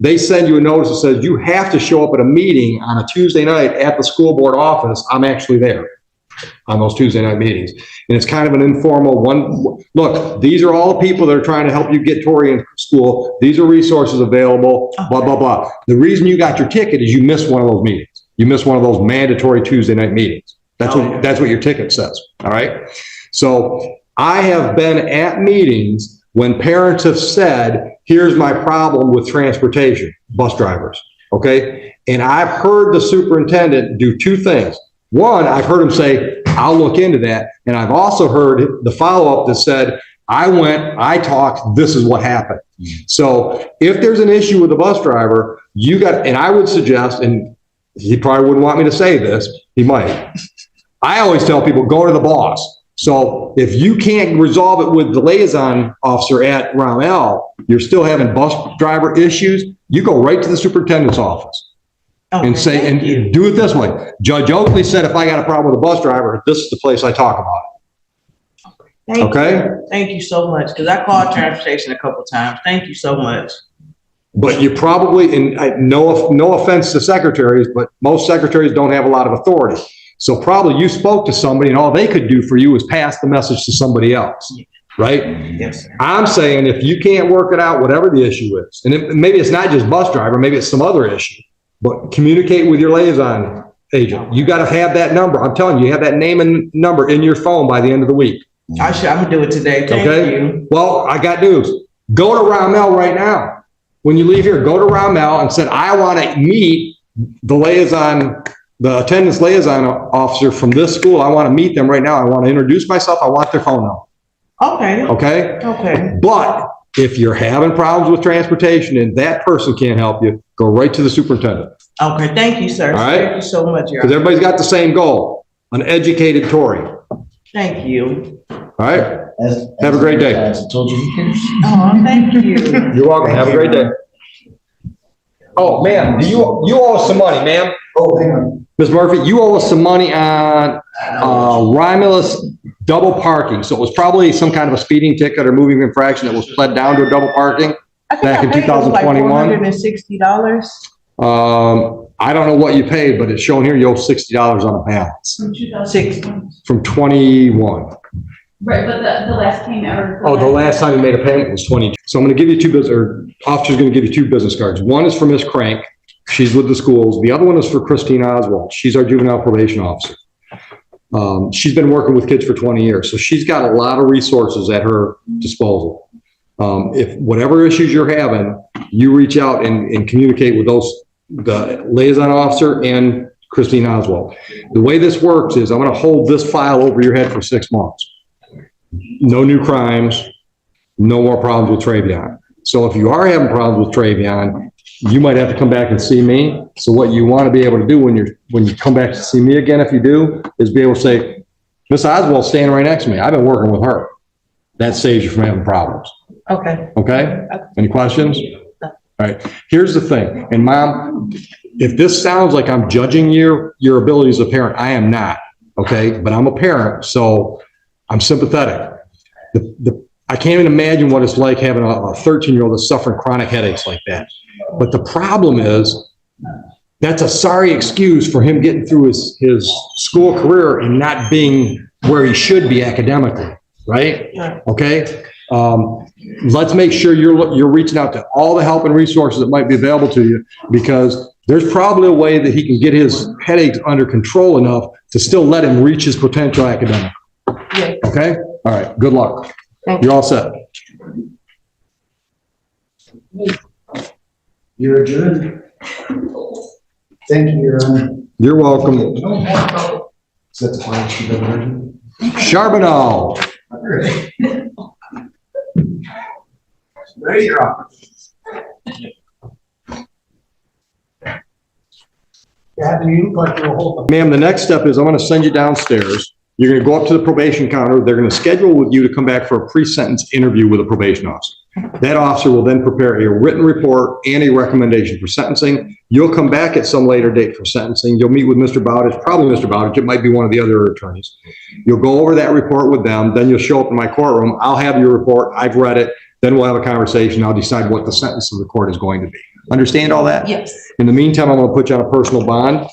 they send you a notice that says you have to show up at a meeting on a Tuesday night at the school board office. I'm actually there on those Tuesday night meetings. And it's kind of an informal one. Look, these are all the people that are trying to help you get Tori in school. These are resources available, blah, blah, blah. The reason you got your ticket is you missed one of those meetings. You missed one of those mandatory Tuesday night meetings. That's what your ticket says. All right. So I have been at meetings when parents have said, here's my problem with transportation, bus drivers. Okay. And I've heard the superintendent do two things. One, I've heard him say, I'll look into that. And I've also heard the follow-up that said, I went, I talked, this is what happened. So if there's an issue with the bus driver, you got, and I would suggest, and he probably wouldn't want me to say this, he might. I always tell people, go to the boss. So if you can't resolve it with the liaison officer at Round L, you're still having bus driver issues, you go right to the superintendent's office. Okay, and say, and do it this way. Judge Oakley said, if I got a problem with a bus driver, this is the place I talk about it. Okay? Thank you so much. Because I called transportation a couple times. Thank you so much. But you probably, and no offense to secretaries, but most secretaries don't have a lot of authority. So probably you spoke to somebody and all they could do for you is pass the message to somebody else. Right? Yes, sir. I'm saying if you can't work it out, whatever the issue is, and maybe it's not just bus driver, maybe it's some other issue. But communicate with your liaison agent. You got to have that number. I'm telling you, you have that name and number in your phone by the end of the week. I'm gonna do it today. Thank you. Well, I got news. Go to Round L right now. When you leave here, go to Round L and said, I want to meet the liaison, the attendance liaison officer from this school. I want to meet them right now. I want to introduce myself. I want their phone number. Okay. Okay. Okay. But if you're having problems with transportation and that person can't help you, go right to the superintendent. Okay, thank you, sir. All right? Thank you so much. Because everybody's got the same goal, an educated Tory. Thank you. All right? Have a great day. I told you. Oh, thank you. You're welcome. Have a great day. Oh, ma'am, you owe us some money, ma'am. Oh, hang on. Ms. Murphy, you owe us some money on Romulus double parking. So it was probably some kind of a speeding ticket or moving infraction that was pled down to a double parking back in 2021. Like $460. I don't know what you paid, but it's showing here you owe $60 on a balance. From 2060. From 21. Right, but the last payment. Oh, the last time you made a payment was 22. So I'm going to give you officer's going to give you two business cards. One is for Ms. Crank. She's with the schools. The other one is for Christine Oswald. She's our juvenile probation officer. She's been working with kids for 20 years. So she's got a lot of resources at her disposal. If whatever issues you're having, you reach out and communicate with the liaison officer and Christine Oswald. The way this works is I'm going to hold this file over your head for 6 months. No new crimes, no more problems with Travion. So if you are having problems with Travion, you might have to come back and see me. So what you want to be able to do when you come back to see me again, if you do, is be able to say, Miss Oswald's standing right next to me. I've been working with her. That saves you from having problems. Okay. Okay? Any questions? All right. Here's the thing. And Mom, if this sounds like I'm judging your ability as a parent, I am not. Okay? But I'm a parent, so I'm sympathetic. I can't even imagine what it's like having a 13-year-old that's suffering chronic headaches like that. But the problem is, that's a sorry excuse for him getting through his school career and not being where he should be academically, right? Okay? Let's make sure you're reaching out to all the help and resources that might be available to you, because there's probably a way that he can get his headaches under control enough to still let him reach his potential academically. Yes. Okay? All right. Good luck. You're all set. You're adjourned. Thank you, Your Honor. You're welcome. Is that the final sheet of version? Charbonneau. Ready, you're off. Ma'am, the next step is I'm going to send you downstairs. You're going to go up to the probation counter. They're going to schedule with you to come back for a pre-sentence interview with a probation officer. That officer will then prepare a written report and a recommendation for sentencing. You'll come back at some later date for sentencing. You'll meet with Mr. Bowditch, probably Mr. Bowditch. It might be one of the other attorneys. You'll go over that report with them. Then you'll show up in my courtroom. I'll have your report. I've read it. Then we'll have a conversation. I'll decide what the sentence of the court is going to be. Understand all that? Yes. In the meantime, I'm gonna put you on a personal bond.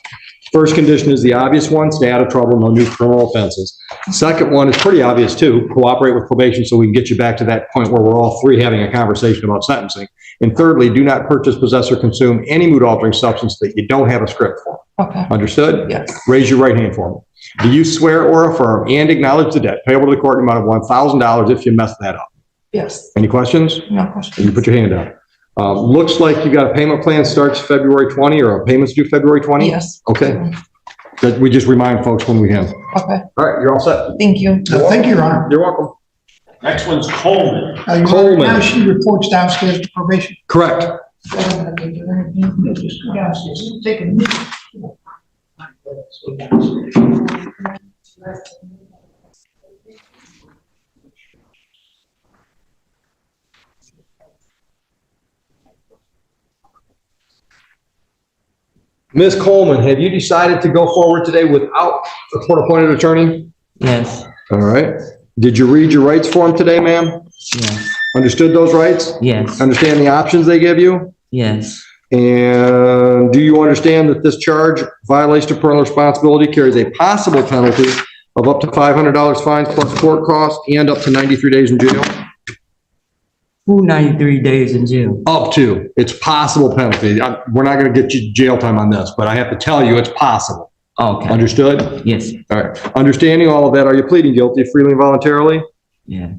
First condition is the obvious one, stay out of trouble, no new criminal offenses. Second one is pretty obvious too, cooperate with probation so we can get you back to that point where we're all three having a conversation about sentencing. And thirdly, do not purchase, possess, or consume any mood-altering substance that you don't have a script for. Okay. Understood? Yes. Raise your right hand for me. Do you swear or affirm and acknowledge the debt payable to the court in the amount of $1,000 if you mess that up? Yes. Any questions? No You question. put your hand down. Looks like you got a payment plan starts February 20 or a payment's due February 20? Yes. Okay. That we just remind folks when we can. Okay. All right, you're all set. Thank you. Thank you, Your Honor. You're welcome. Next one's Coleman. Your Honor, Coleman. now she reports downstairs to probation. Correct. Take a minute. Ms. Coleman, have you decided to go forward today without a court-appointed attorney? Yes, All right. Did you read your rights form today, ma'am? yes, Understood those rights? yes, Understand the options they give you? yes, And do you understand that this charge, violation of parental responsibility, carries a possible penalty of up to $500 fines plus court costs and up to 93 days in jail? who 93 days in jail? Up to. It's possible penalty. We're not going to get you jail time on this, but I have to tell you it's possible. Okay, Understood? yes, All right. Understanding all of that, are you pleading guilty freely and voluntarily? yeah,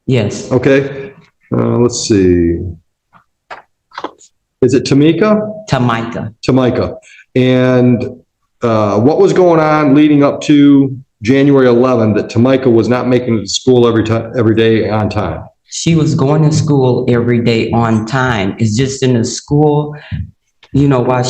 yes, Okay. Let's see. Is it Tamika? Tamika. Tamika. And what was going on leading up to January 11 that Tamika was not making it to school every day on time? She was going to school every day on time. It's just in the school, you know, when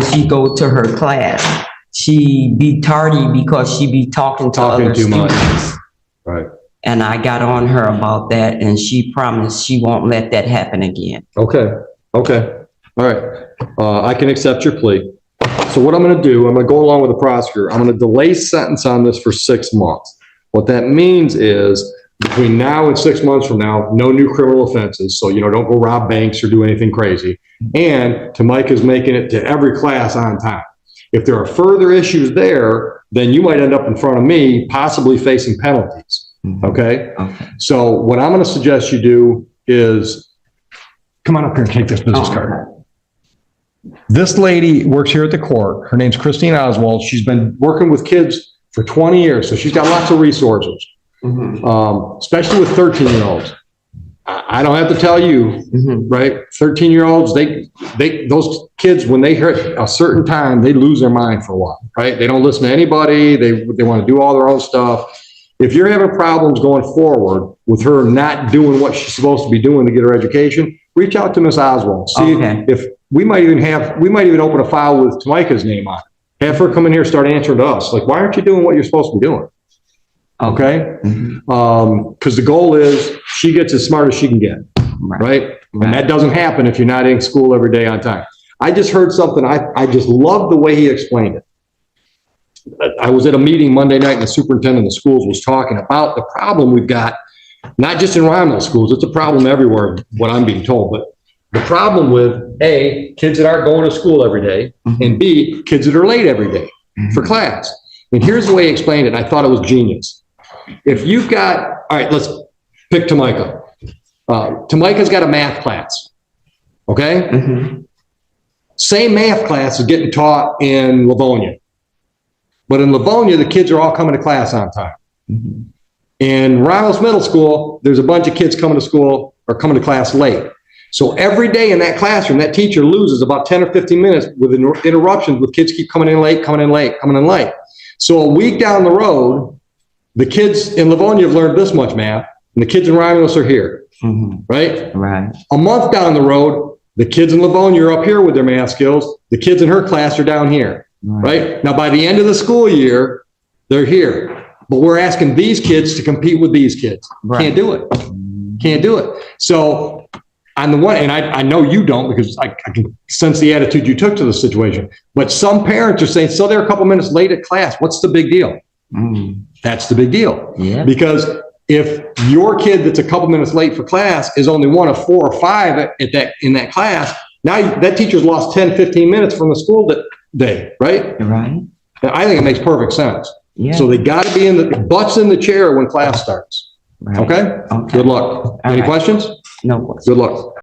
she go to her class, she be tardy because she be talking Talking other too much. students. Right. And I got on her about that, and she promised she won't let that happen again. Okay. Okay. All right. I can accept your plea. So what I'm going to do, I'm going to go along with the prosecutor. I'm going to delay sentence on this for 6 months. What that means is between now and 6 months from now, no new criminal offenses. So, don't go rob banks or do anything crazy. And Tamika's making it to every class on time. If there are further issues there, then you might end up in front of me, possibly facing penalties. Okay? Okay. So what I'm going to suggest you do is come on up here and take this business card. This lady works here at the court. Her name's Christine Oswald. She's been working with kids for 20 years, so she's got lots of resources, especially with 13-year-olds. I don't have to tell you, right? 13-year-olds, those kids, when they hit a certain time, they lose their mind for a while, right? They don't listen to anybody. They want to do all their own stuff. If you're having problems going forward with her not doing what she's supposed to be doing to get her education, reach out to Miss Oswald. See Okay. if we might even open a file with Tamika's name on it. Have her come in here and start answering to us. Like, why aren't you doing what you're supposed to be doing? Okay? Because the goal is she gets as smart as she can get, right? And that doesn't happen if you're not in school every day on time. I just heard something. I just love the way he explained it. I was at a meeting Monday night and the superintendent of the schools was talking about the problem we've got, not just in Romney schools, it's a problem everywhere, what I'm being told, but the problem with A, kids that aren't going to school every day, and B, kids that are late every day for class. And here's the way he explained it, and I thought it was genius. If you've got, all right, let's pick Tamika. Tamika's got a math class, okay? Same math class is getting taught in Livonia. But in Livonia, the kids are all coming to class on time. In Romulus Middle School, there's a bunch of kids coming to school or coming to class late. So every day in that classroom, that teacher loses about 10 or 15 minutes with interruptions with kids keep coming in late. So a week down the road, the kids in Livonia have learned this much math, and the kids in Romulus are here, right? Right. A month down the road, the kids in Livonia are up here with their math skills. The kids in her class are down here. Right? Now, by the end of the school year, they're here. But we're asking these kids to compete with these kids. Right. Can't do it. Can't do it. So on the one, and I know you don't because I can sense the attitude you took to the situation, but some parents are saying, so they're a couple minutes late at class. What's the big deal? That's the big deal. Yeah. Because if your kid that's a couple minutes late for class is only one of 4 or 5 in that class, Now that teacher's lost 10, 15 minutes from the school day, right? Right? I think it makes perfect sense. Yeah. So they got to be in the butts in the chair when class starts. Right. Okay? Okay. Good luck. Any right. questions? No question. Good luck.